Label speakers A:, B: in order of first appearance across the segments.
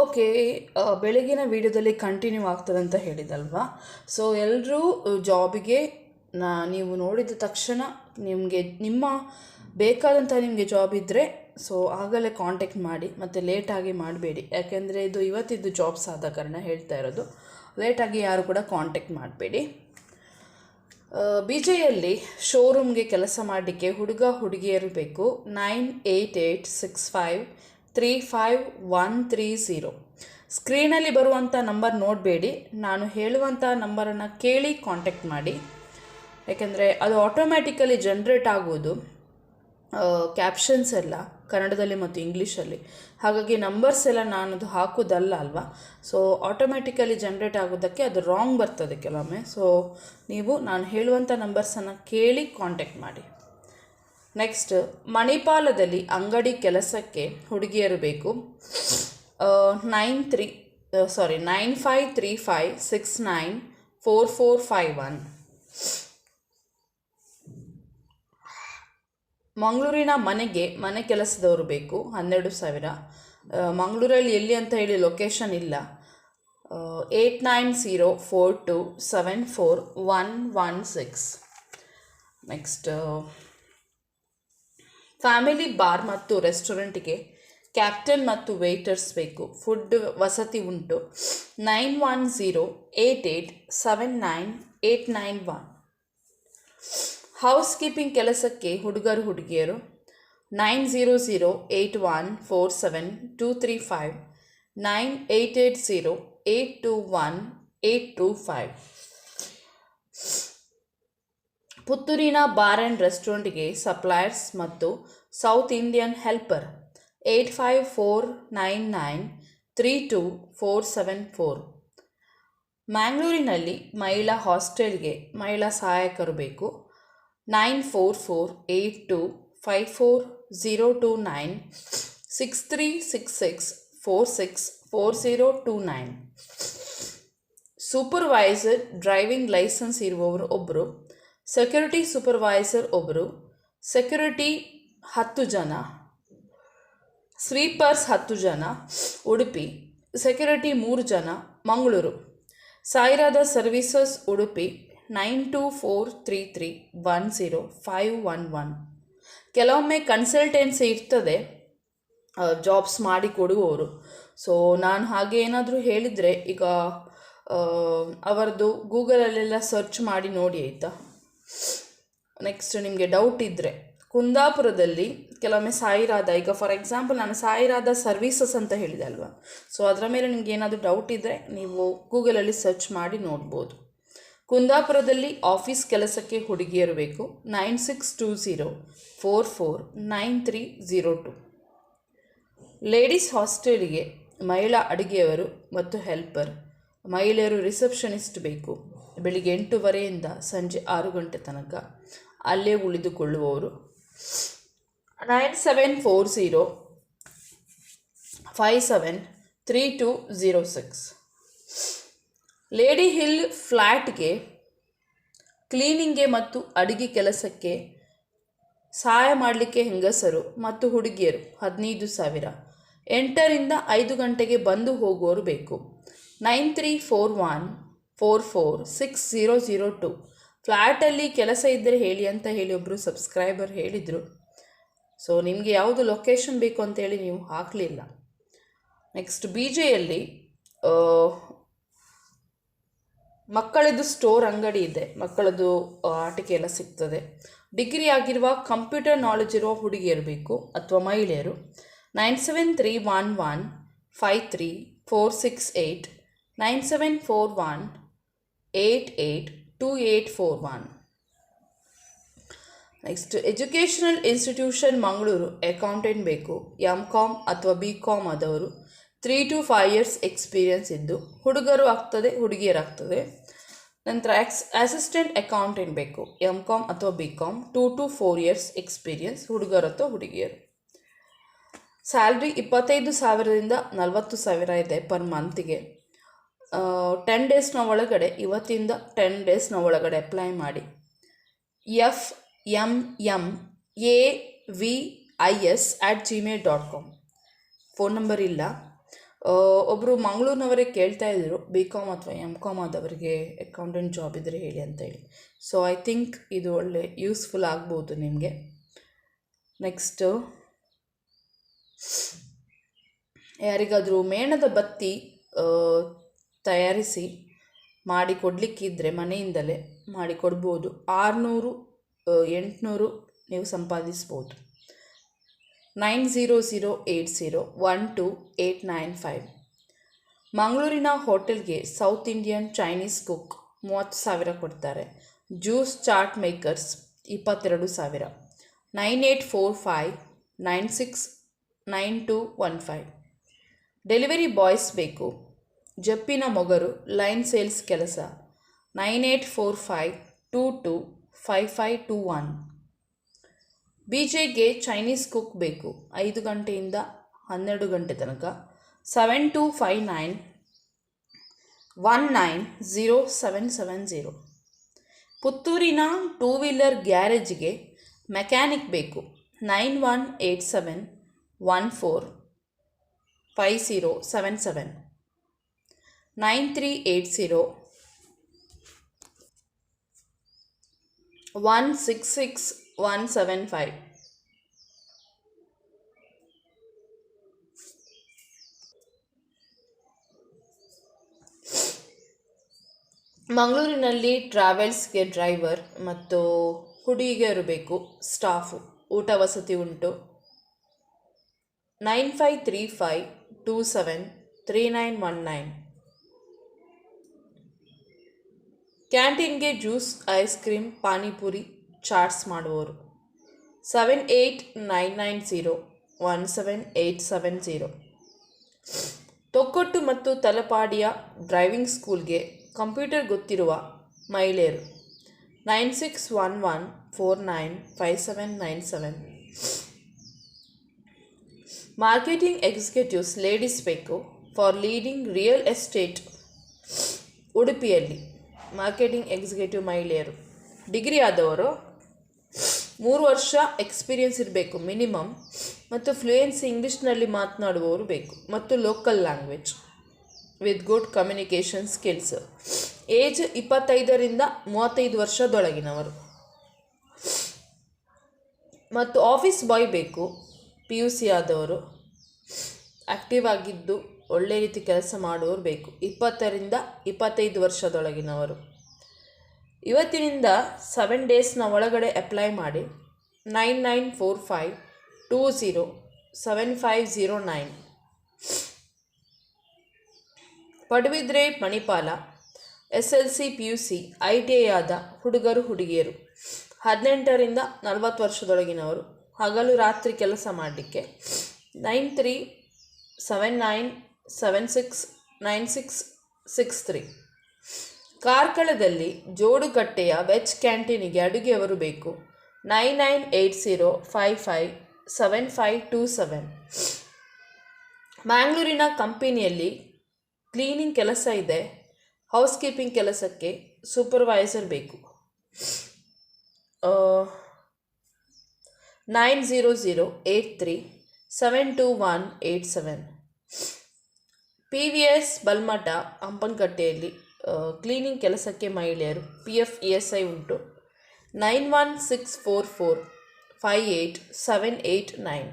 A: Okay, ಬೆಳಗಿನ ವಿಡಿಯೋದಲ್ಲಿ continue ಆಗ್ತದೆ ಅಂತ ಹೇಳಿದಲ್ವಾ. ಸೊ ಎಲ್ಲರೂ ಜಾಬಿಗೆ ನೀವು ನೋಡಿದ ತಕ್ಷಣ ನಿಮ್ಮ ಬೇಕಾದಂಥ ನಿಮಗೆ ಜಾಬ್ ಇದ್ದರೆ ಸೊ ಆಗಲೇ ಕಾಂಟ್ಯಾಕ್ಟ್ ಮಾಡಿ, ಮತ್ತು ಲೇಟಾಗಿ ಮಾಡಬೇಡಿ. ಯಾಕೆಂದರೆ ಇದು ಇವತ್ತಿದ್ದು ಜಾಬ್ಸ್ ಆದ ಕಾರಣ ಹೇಳ್ತಾ ಇರೋದು. ಲೇಟಾಗಿ ಯಾರು ಕೂಡ ಕಾಂಟ್ಯಾಕ್ಟ್ ಮಾಡಬೇಡಿ. BJಯಲ್ಲಿ ಶೋರೂಮ್ಗೆ ಕೆಲಸ ಮಾಡಲಿಕ್ಕೆ ಹುಡುಗ ಹುಡುಗಿಯರು ಬೇಕು. 9886535130. ಸ್ಕ್ರೀನಲ್ಲಿ ಬರುವಂಥ ನಂಬರ್ ನೋಡಬೇಡಿ, ನಾನು ಹೇಳುವಂಥ ನಂಬರನ್ನು ಕೇಳಿ ಕಾಂಟ್ಯಾಕ್ಟ್ ಮಾಡಿ. ಯಾಕೆಂದರೆ ಅದು ಆಟೋಮ್ಯಾಟಿಕಲಿ ಜನ್ರೇಟ್ ಆಗುವುದು, ಕ್ಯಾಪ್ಷನ್ಸ್ ಎಲ್ಲ ಕನ್ನಡದಲ್ಲಿ ಮತ್ತು ಇಂಗ್ಲೀಷಲ್ಲಿ. ಹಾಗಾಗಿ ನಂಬರ್ಸ್ ಎಲ್ಲ ನಾನದು ಹಾಕೋದಲ್ಲ ಅಲ್ವಾ. ಸೊ ಆಟೋಮ್ಯಾಟಿಕಲಿ ಜನ್ರೇಟ್ ಆಗೋದಕ್ಕೆ ಅದು ರಾಂಗ್ ಬರ್ತದೆ ಕೆಲವೊಮ್ಮೆ. ಸೊ ನೀವು ನಾನು ಹೇಳುವಂಥ ನಂಬರ್ಸನ್ನು ಕೇಳಿ ಕಾಂಟ್ಯಾಕ್ಟ್ ಮಾಡಿ. ನೆಕ್ಸ್ಟ್, ಮಣಿಪಾಲದಲ್ಲಿ ಅಂಗಡಿ ಕೆಲಸಕ್ಕೆ ಹುಡುಗಿಯರು ಬೇಕು. 9535694451. ಮಂಗಳೂರಿನ ಮನೆ ಕೆಲಸದವರು ಬೇಕು. 12,000. ಮಂಗಳೂರಲ್ಲಿ ಎಲ್ಲಿ ಅಂತ ಹೇಳಿ ಲೊಕೇಶನ್ ಇಲ್ಲ. 8904274116. ನೆಕ್ಸ್ಟ್, ಫ್ಯಾಮಿಲಿ ಬಾರ್ ಮತ್ತು ರೆಸ್ಟೋರೆಂಟಿಗೆ ಕ್ಯಾಪ್ಟನ್ ಮತ್ತು ವೇಟರ್ಸ್ ಬೇಕು. ಫುಡ್ ವಸತಿ ಉಂಟು. 9108879891. ಹೌಸ್ ಕೀಪಿಂಗ್ ಕೆಲಸಕ್ಕೆ ಹುಡುಗರು ಹುಡುಗಿಯರು. 9008147235. 9880821825. ಪುತ್ತೂರಿನ ಬಾರ್ ಆ್ಯಂಡ್ ರೆಸ್ಟೋರೆಂಟ್ಗೆ ಸಪ್ಲೈಯರ್ಸ್ ಮತ್ತು ಸೌತ್ ಇಂಡಿಯನ್ ಹೆಲ್ಪರ್. 8549932474. ಮ್ಯಾಂಗ್ಳೂರಿನಲ್ಲಿ ಮಹಿಳಾ ಹಾಸ್ಟೆಲ್ಗೆ ಮಹಿಳಾ ಸಹಾಯಕರು ಬೇಕು. 9448254029. 6366464029. ಸೂಪರ್ವೈಸರ್ ಡ್ರೈವಿಂಗ್ ಲೈಸೆನ್ಸ್ ಇರುವವರು ಒಬ್ಬರು. ಸೆಕ್ಯೂರಿಟಿ ಸೂಪರ್ವೈಸರ್ ಒಬ್ಬರು. ಸೆಕ್ಯೂರಿಟಿ 10 ಜನ. ಸ್ವೀಪರ್ಸ್ 10 ಜನ ಉಡುಪಿ. ಸೆಕ್ಯೂರಿಟಿ 3 ಜನ ಮಂಗಳೂರು. ಸಾಯಿರಾದ ಸರ್ವೀಸಸ್ ಉಡುಪಿ. 9243310511. ಕೆಲವೊಮ್ಮೆ ಕನ್ಸಲ್ಟೆನ್ಸಿ ಇರ್ತದೆ ಜಾಬ್ಸ್ ಮಾಡಿ ಕೊಡುವವರು. ಸೊ ನಾನು ಹಾಗೆ ಏನಾದರೂ ಹೇಳಿದರೆ ಈಗ ಅವರದ್ದು ಗೂಗಲಲ್ಲೆಲ್ಲ ಸರ್ಚ್ ಮಾಡಿ ನೋಡಿ ಆಯಿತಾ. ನೆಕ್ಸ್ಟ್, ನಿಮಗೆ ಡೌಟ್ ಇದ್ದರೆ ಕುಂದಾಪುರದಲ್ಲಿ ಕೆಲವೊಮ್ಮೆ ಸಾಯಿರಾದ, ಈಗ ಫಾರ್ ಎಕ್ಸಾಂಪಲ್ ನಾನು ಸಾಯಿರಾದ ಸರ್ವೀಸಸ್ ಅಂತ ಹೇಳಿದೆ ಅಲ್ವಾ. ಸೊ ಅದರ ಮೇಲೆ ನಿಮ್ಗೆ ಏನಾದರೂ ಡೌಟ್ ಇದ್ದರೆ ನೀವು ಗೂಗಲಲ್ಲಿ ಸರ್ಚ್ ಮಾಡಿ ನೋಡ್ಬೋದು. ಕುಂದಾಪುರದಲ್ಲಿ ಆಫೀಸ್ ಕೆಲಸಕ್ಕೆ ಹುಡುಗಿಯರು ಬೇಕು. 9620449302. ಲೇಡೀಸ್ ಹಾಸ್ಟೆಲಿಗೆ ಮಹಿಳಾ ಅಡುಗೆಯವರು ಮತ್ತು ಹೆಲ್ಪರ್. ಮಹಿಳೆಯರು ರಿಸೆಪ್ಷನಿಸ್ಟ್ ಬೇಕು. ಬೆಳಿಗ್ಗೆ 8:30 ಸಂಜೆ 6 ಗಂಟೆ ತನಕ ಅಲ್ಲೇ ಉಳಿದುಕೊಳ್ಳುವವರು. 9740573206. ಲೇಡಿ ಹಿಲ್ ಫ್ಲ್ಯಾಟ್ಗೆ ಕ್ಲೀನಿಂಗ್ಗೆ ಮತ್ತು ಅಡುಗೆ ಕೆಲಸಕ್ಕೆ ಸಹಾಯ ಮಾಡಲಿಕ್ಕೆ ಹೆಂಗಸರು ಮತ್ತು ಹುಡುಗಿಯರು. 15,000. 8ರಿಂದ 5 ಗಂಟೆಗೆ ಬಂದು ಹೋಗುವವರು ಬೇಕು. 9341446002. ಫ್ಲ್ಯಾಟಲ್ಲಿ ಕೆಲಸ ಇದ್ದರೆ ಹೇಳಿ ಅಂತ ಹೇಳಿ ಒಬ್ಬರು ಸಬ್ಸ್ಕ್ರೈಬರ್ ಹೇಳಿದರು. ಸೊ ನಿಮಗೆ ಯಾವುದು ಲೊಕೇಶನ್ ಬೇಕು ಅಂತೇಳಿ ನೀವು ಹಾಕಲಿಲ್ಲ. ನೆಕ್ಸ್ಟ್, BJಯಲ್ಲಿ ಮಕ್ಕಳದ್ದು ಸ್ಟೋರ್ ಅಂಗಡಿ ಇದೆ. ಮಕ್ಕಳದ್ದು ಆಟಿಕೆ ಎಲ್ಲ ಸಿಗ್ತದೆ. ಡಿಗ್ರಿ ಆಗಿರುವ ಕಂಪ್ಯೂಟರ್ ನಾಲೆಜ್ ಇರುವ ಹುಡುಗಿಯರು ಬೇಕು ಅಥವಾ ಮಹಿಳೆಯರು. 9731153468. 9741882841. Next, educational institution Mangaluru accountant ಬೇಕು. MCOM ಅಥವಾ BCOM ಆದವರು. 3 to 5 years ಎಕ್ಸ್ಪೀರಿಯನ್ಸ್ ಇದ್ದು ಹುಡುಗರು ಆಗ್ತದೆ ಹುಡುಗಿಯರಾಗ್ತದೆ. ನಂತರ ಅಸಿಸ್ಟೆಂಟ್ ಅಕೌಂಟೆಂಟ್ ಬೇಕು. MCOM ಅಥವಾ BCOM. 2 to 4 years ಎಕ್ಸ್ಪೀರಿಯನ್ಸ್ ಹುಡುಗರು ಅಥವಾ ಹುಡುಗಿಯರು. ಸ್ಯಾಲ್ರಿ 25,000ದಿಂದ 40,000 ಇದೆ ಪರ್ ಮಂತಿಗೆ. 10 ಡೇಸ್ನ ಒಳಗಡೆ, ಇವತ್ತಿಂದ 10 ಡೇಸ್ನ ಒಳಗಡೆ ಅಪ್ಲೈ ಮಾಡಿ. FMMAVIS@gmail.com. ಫೋನ್ ನಂಬರ್ ಇಲ್ಲ. ಒಬ್ಬರು ಮಂಗಳೂರಿನವರೇ ಕೇಳ್ತಾ ಇದ್ರು BCom ಅಥವಾ MCom ಆದವರಿಗೆ ಅಕೌಂಟೆಂಟ್ ಜಾಬ್ ಇದ್ದರೆ ಹೇಳಿ ಅಂತೇಳಿ. ಸೊ ಐ ಥಿಂಕ್ ಇದು ಒಳ್ಳೆ ಯೂಸ್ಫುಲ್ ಆಗ್ಬೋದು ನಿಮಗೆ. ನೆಕ್ಸ್ಟು, ಯಾರಿಗಾದರೂ ಮೇಣದ ಬತ್ತಿ ತಯಾರಿಸಿ ಮಾಡಿ ಕೊಡಲಿಕ್ಕಿದ್ರೆ ಮನೆಯಿಂದಲೇ ಮಾಡಿಕೊಡ್ಬೋದು. 600 800 ನೀವು ಸಂಪಾದಿಸ್ಬೋದು. 9008012895. ಮಂಗಳೂರಿನ ಹೋಟೆಲ್ಗೆ ಸೌತ್ ಇಂಡಿಯನ್ ಚೈನೀಸ್ ಕುಕ್ 30,000 ಕೊಡ್ತಾರೆ. Juice chaat makers 22,000. 9845969215. Delivery boys ಬೇಕು. ಜಪ್ಪಿನ ಮೊಗರು ಲೈನ್ ಸೇಲ್ಸ್ ಕೆಲಸ. 9845225521. BJಗೆ ಚೈನೀಸ್ ಕುಕ್ ಬೇಕು. 5 ಗಂಟೆಯಿಂದ 12 ಗಂಟೆ ತನಕ. 7259190770. ಪುತ್ತೂರಿನ 2 ವೀಲರ್ ಗ್ಯಾರೇಜ್ಗೆ ಮೆಕ್ಯಾನಿಕ್ ಬೇಕು. 9187145077. 9380166175. ಮಂಗಳೂರಿನಲ್ಲಿ ಟ್ರಾವೆಲ್ಸ್ಗೆ ಡ್ರೈವರ್ ಮತ್ತು ಹುಡುಗಿಯರು ಬೇಕು. ಸ್ಟಾಫು, ಊಟ ವಸತಿ ಉಂಟು. 9535273919. ಕ್ಯಾಂಟೀನ್ಗೆ juice, ice cream, panipuri, chaats ಮಾಡುವವರು. 7899017870. ತೊಕ್ಕೊಟ್ಟು ಮತ್ತು ತಲಪಾಡಿಯ ಡ್ರೈವಿಂಗ್ ಸ್ಕೂಲ್ಗೆ ಕಂಪ್ಯೂಟರ್ ಗೊತ್ತಿರುವ ಮಹಿಳೆಯರು. 9611495797. ಮಾರ್ಕೆಟಿಂಗ್ ಎಕ್ಸಿಕ್ಯೂಟಿವ್ಸ್ ಲೇಡೀಸ್ ಬೇಕು ಫಾರ್ ಲೀಡಿಂಗ್ ರಿಯಲ್ ಎಸ್ಟೇಟ್. ಉಡುಪಿಯಲ್ಲಿ ಮಾರ್ಕೆಟಿಂಗ್ ಎಕ್ಸಿಕ್ಯೂಟಿವ್ ಮಹಿಳೆಯರು. ಡಿಗ್ರಿ ಆದವರು, 3 ವರ್ಷ ಎಕ್ಸ್ಪೀರಿಯನ್ಸ್ ಇರಬೇಕು ಮಿನಿಮಮ್, ಮತ್ತು ಫ್ಲೂಯೆನ್ಸಿ ಇಂಗ್ಲೀಷ್ನಲ್ಲಿ ಮಾತನಾಡುವವರು ಬೇಕು, ಮತ್ತು local language with good communication skills. Age 25ರಿಂದ 35 ವರ್ಷದೊಳಗಿನವರು. ಮತ್ತು ಆಫೀಸ್ ಬಾಯ್ ಬೇಕು. PUC ಆದವರು, ಆ್ಯಕ್ಟಿವ್ ಆಗಿದ್ದು ಒಳ್ಳೆ ರೀತಿ ಕೆಲಸ ಮಾಡುವವರು ಬೇಕು. 20ರಿಂದ 25 ವರ್ಷದೊಳಗಿನವರು. ಇವತ್ತಿನಿಂದ 7 ಡೇಸ್ನ ಒಳಗಡೆ ಅಪ್ಲೈ ಮಾಡಿ. 9945207509. Padubidri Manipal. SLC PUC ITI ಆದ ಹುಡುಗರು ಹುಡುಗಿಯರು. 18ರಿಂದ 40 ವರ್ಷದೊಳಗಿನವರು. ಹಗಲು ರಾತ್ರಿ ಕೆಲಸ ಮಾಡಲಿಕ್ಕೆ. 9379769663. ಕಾರ್ಕಳದಲ್ಲಿ ಜೋಡುಗಟ್ಟೆಯ ವೆಜ್ ಕ್ಯಾಂಟೀನಿಗೆ ಅಡುಗೆಯವರು ಬೇಕು. 9980557527. ಮ್ಯಾಂಗ್ಳೂರಿನ ಕಂಪನಿಯಲ್ಲಿ ಕ್ಲೀನಿಂಗ್ ಕೆಲಸ ಇದೆ. ಹೌಸ್ ಕೀಪಿಂಗ್ ಕೆಲಸಕ್ಕೆ ಸೂಪರ್ವೈಸರ್ ಬೇಕು. 9008372187. PVS ಬಲ್ಮಠ ಹಂಪನಕಟ್ಟೆಯಲ್ಲಿ ಕ್ಲೀನಿಂಗ್ ಕೆಲಸಕ್ಕೆ ಮಹಿಳೆಯರು. PF ESI ಉಂಟು. 9164458789.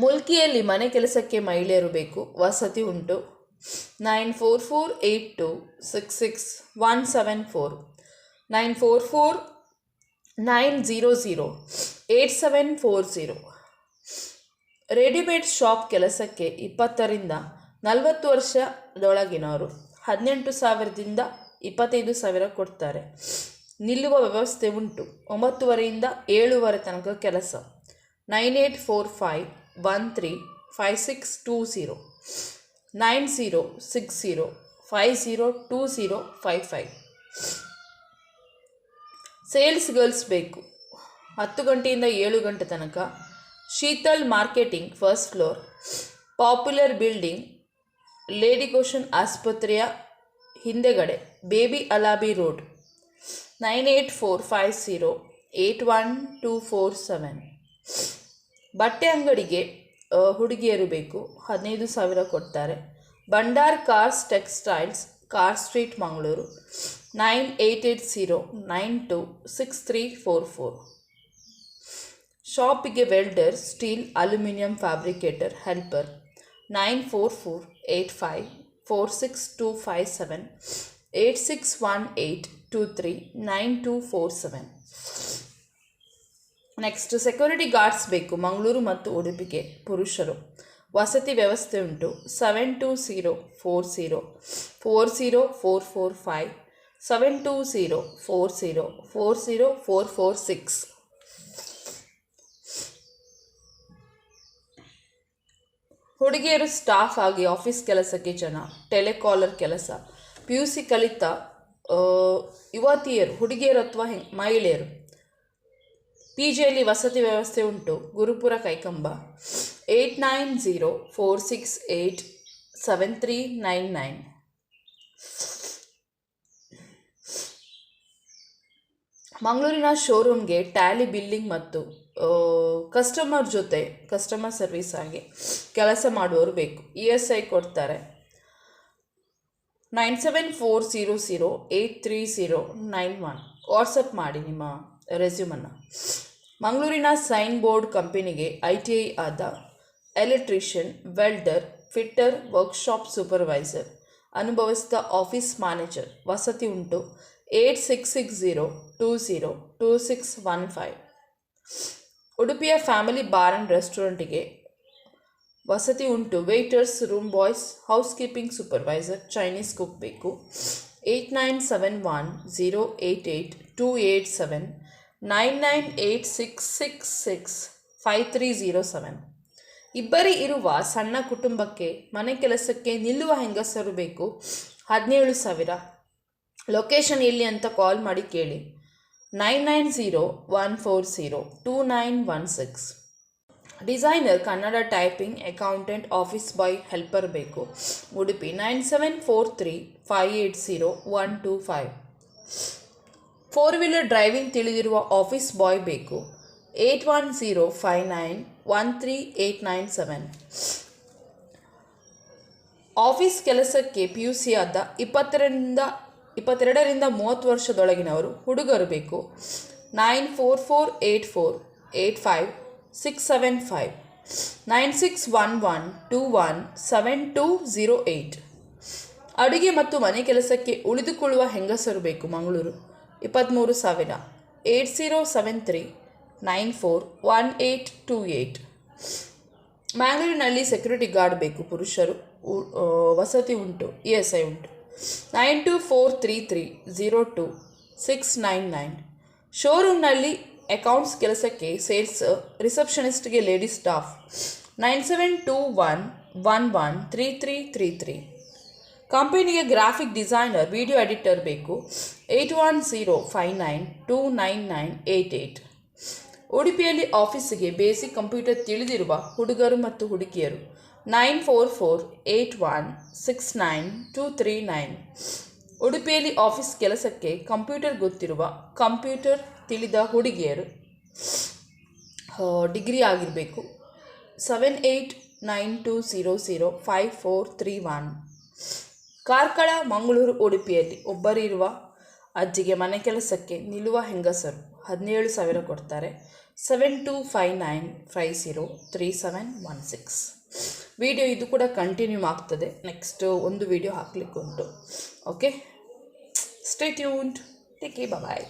A: ಮುಲ್ಕಿಯಲ್ಲಿ ಮನೆ ಕೆಲಸಕ್ಕೆ ಮಹಿಳೆಯರು ಬೇಕು. ವಸತಿ ಉಂಟು. 9448266174. 9449008740. ರೆಡಿಮೇಡ್ ಶಾಪ್ ಕೆಲಸಕ್ಕೆ 20ರಿಂದ 40 ವರ್ಷದೊಳಗಿನವರು. 18,000ದಿಂದ 25,000 ಕೊಡ್ತಾರೆ. ನಿಲ್ಲುವ ವ್ಯವಸ್ಥೆ ಉಂಟು. 9ವರೆಯಿಂದ 7ವರೆ ತನಕ ಕೆಲಸ. 9845135620. 9060502055. ಸೇಲ್ಸ್ ಗರ್ಲ್ಸ್ ಬೇಕು. 10 ಗಂಟೆಯಿಂದ 7 ಗಂಟೆ ತನಕ. Sheetal marketing, first floor, popular building, lady Goschen ಆಸ್ಪತ್ರೆಯ ಹಿಂದೆಗಡೆ, ಬೇಬಿ ಅಲಾಬಿ ರೋಡ್. 9845081247. ಬಟ್ಟೆ ಅಂಗಡಿಗೆ ಹುಡುಗಿಯರು ಬೇಕು, 15,000 ಕೊಡ್ತಾರೆ. Bhandar cars textiles, car street, Mangaluru, 9880926344. ಶಾಪಿಗೆ welder, steel, aluminium fabricator, helper, 9448546257 8618239247. Next security guards ಬೇಕು, ಮಂಗಳೂರು ಮತ್ತು ಉಡುಪಿಗೆ, ಪುರುಷರು. ವಸತಿ ವ್ಯವಸ್ಥೆ ಉಂಟು. 7204040445 7204040446. ಹುಡುಗಿಯರು ಸ್ಟಾಫ್ ಆಗಿ ಆಫೀಸ್ ಕೆಲಸಕ್ಕೆ ಜನ, ಟೆಲಿಕಾಲರ್ ಕೆಲಸ, PUC ಕಲಿತ ಯುವತಿಯರು, ಹುಡುಗಿಯರು ಅಥವಾ ಮಹಿಳೆಯರು. PGಯಲ್ಲಿ ವಸತಿ ವ್ಯವಸ್ಥೆ ಉಂಟು. ಗುರುಪುರ, ಕೈಕಂಬ, 8904687399. ಮಂಗಳೂರಿನ ಶೋರೂಮ್ಗೆ ಟ್ಯಾಲಿ, ಬಿಲ್ಲಿಂಗ್ ಮತ್ತು ಕಸ್ಟಮರ್ ಸರ್ವಿಸ್ ಆಗಿ ಕೆಲಸ ಮಾಡುವವರು ಬೇಕು. ESI ಕೊಡ್ತಾರೆ. 9740083091 ವಾಟ್ಸಪ್ ಮಾಡಿ ನಿಮ್ಮ ರೆಸ್ಯೂಮನ್ನು. ಮಂಗಳೂರಿನ ಸೈನ್ ಬೋರ್ಡ್ ಕಂಪನಿಗೆ ITI ಆದ electrician, welder, fitter, workshop supervisor, ಅನುಭವಿಸಿದ ಆಫೀಸ್ ಮ್ಯಾನೇಜರ್. ವಸತಿ ಉಂಟು. 8660202615. ಉಡುಪಿಯ ಫ್ಯಾಮಿಲಿ ಬಾರ್ ಆ್ಯಂಡ್ ರೆಸ್ಟೋರೆಂಟಿಗೆ ವಸತಿ ಉಂಟು. Waiters, room boys, house keeping supervisor, Chinese cook ಬೇಕು. 8971088287 9986665307. ಇಬ್ಬರಿ ಇರುವ ಸಣ್ಣ ಕುಟುಂಬಕ್ಕೆ ಮನೆ ಕೆಲಸಕ್ಕೆ ನಿಲ್ಲುವ ಹೆಂಗಸರು ಬೇಕು. 17,000. ಲೊಕೇಶನ್ ಎಲ್ಲಿ ಅಂತ ಕಾಲ್ ಮಾಡಿ ಕೇಳಿ. 9901402916. Designer, Kannada typing, accountant, office boy, helper ಬೇಕು. ಉಡುಪಿ 9743580125. 4-ವೀಲರ್ ಡ್ರೈವಿಂಗ್ ತಿಳಿದಿರುವ ಆಫೀಸ್ ಬಾಯ್ ಬೇಕು. 8105913897. ಆಫೀಸ್ ಕೆಲಸಕ್ಕೆ PUC ಆದ 22ರಿಂದ 30 ವರ್ಷದೊಳಗಿನವರು, ಹುಡುಗರು ಬೇಕು. 9448485675 9611217208. ಅಡುಗೆ ಮತ್ತು ಮನೆ ಕೆಲಸಕ್ಕೆ ಉಳಿದುಕೊಳ್ಳುವ ಹೆಂಗಸರು ಬೇಕು. ಮಂಗಳೂರು 23,000. 8073941828. ಮ್ಯಾಂಗ್ಳೂರಿನಲ್ಲಿ ಸೆಕ್ಯೂರಿಟಿ ಗಾರ್ಡ್ ಬೇಕು, ಪುರುಷರು. ವಸತಿ ಉಂಟು. ESI ಉಂಟು. 9243302699. ಶೋರೂಮ್ನಲ್ಲಿ ಅಕೌಂಟ್ಸ್ ಕೆಲಸಕ್ಕೆ, ಸೇಲ್ಸ್, ರಿಸೆಪ್ಷನಿಸ್ಟ್ಗೆ ಲೇಡಿ ಸ್ಟಾಫ್. 9721113333. ಕಂಪನಿಗೆ ಗ್ರಾಫಿಕ್ ಡಿಸೈನರ್, ವಿಡಿಯೋ ಎಡಿಟರ್ ಬೇಕು. 8105929988. ಉಡುಪಿಯಲ್ಲಿ ಆಫೀಸಿಗೆ ಬೇಸಿಕ್ ಕಂಪ್ಯೂಟರ್ ತಿಳಿದಿರುವ ಹುಡುಗರು ಮತ್ತು ಹುಡುಗಿಯರು. 9448169239. ಉಡುಪಿಯಲ್ಲಿ ಆಫೀಸ್ ಕೆಲಸಕ್ಕೆ ಕಂಪ್ಯೂಟರ್ ಗೊತ್ತಿರುವ, ಕಂಪ್ಯೂಟರ್ ತಿಳಿದ ಹುಡುಗಿಯರು, ಡಿಗ್ರಿ ಆಗಿರಬೇಕು. 7892005431. ಕಾರ್ಕಳ, ಮಂಗಳೂರು, ಉಡುಪಿಯಲ್ಲಿ ಒಬ್ಬರಿರುವ ಅಜ್ಜಿಗೆ ಮನೆ ಕೆಲಸಕ್ಕೆ ನಿಲ್ಲುವ ಹೆಂಗಸರು. 17,000 ಕೊಡ್ತಾರೆ. 7259503716. ವಿಡಿಯೋ ಇದು ಕೂಡ ಕಂಟಿನ್ಯೂ ಆಗ್ತದೆ. ನೆಕ್ಸ್ಟ್ ಒಂದು ವಿಡಿಯೋ ಹಾಕ್ಲಿಕ್ಕೆ ಉಂಟು. Okay, stay tuned. Take care, ಬಾಯ್.